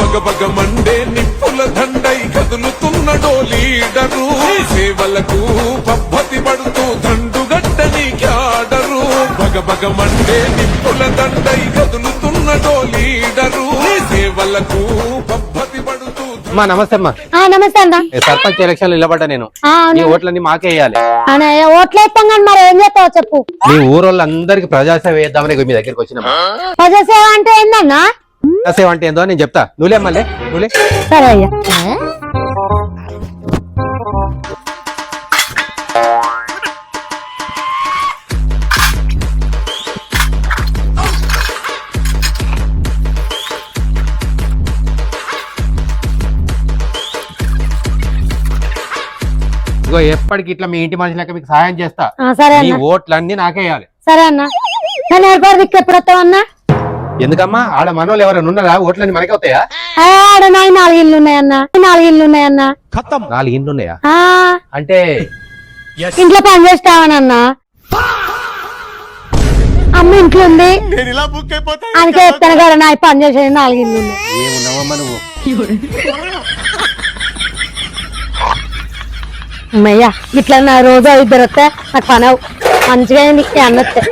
బగబగ Monday నిప్పుల దండై కదులుతున్నడో leader సేవలకు పబ్బతి పడుతూ దండుగట్టని క్యాడరు బగబగ మండే నిప్పుల దండై కదులుతున్నడో లీడరు సేవలకు పబ్బతి పడుతూ. అమ్మా నమస్తే అమ్మా. నమస్తే అన్న. సర్పంచ్ ఎలక్షన్ నిలబడ్డా నేను. నీ ఓట్లన్నీ మాకే వేయాలి. ఓట్లు వేస్తాం కానీ మరి ఏం చేస్తావు చెప్పు. మీ ఊరోళ్ళందరికి ప్రజాసేవ వేద్దామని మీ దగ్గరికి వచ్చిన. ప్రజాసేవ అంటే ఏందన్నా? ప్రజాసేవ అంటే ఏందో నేను చెప్తా. నువ్వులే మళ్ళీ నువ్వులే. సరే అయ్యా. ఇగో ఎప్పటికి ఇట్లా మీ ఇంటి మనుషులకి మీకు సహాయం చేస్తా. సరే ఈ ఓట్లన్నీ నాకే వేయాలి. సరే అన్న. నేను ఏర్పాటు దిక్కు ఎప్పుడు వస్తావన్నా? ఎందుకమ్మా ఆడ మనోళ్ళు ఎవరైనా ఉన్నారా? ఓట్లన్నీ మనకే వస్తాయా? ఆడ నాకు 4 ఇళ్ళు ఉన్నాయన్నా. 4 ఇళ్ళు ఉన్నాయన్నా. 4 ఇండ్లు ఉన్నాయా? అంటే ఇంట్లో పని చేస్తావనన్నా. అమ్మ ఇంట్లో ఉంది అందుకే చెప్తాను కదా నా పని చేసేది 4 ఇళ్ళు ఉన్నాయి. ఏమున్నావమ్మా నువ్వు? అమ్మయ్యా ఇట్లా నా రోజు 2 వస్తే నాకు పని మంచిగా అయింది అన్నస్తే.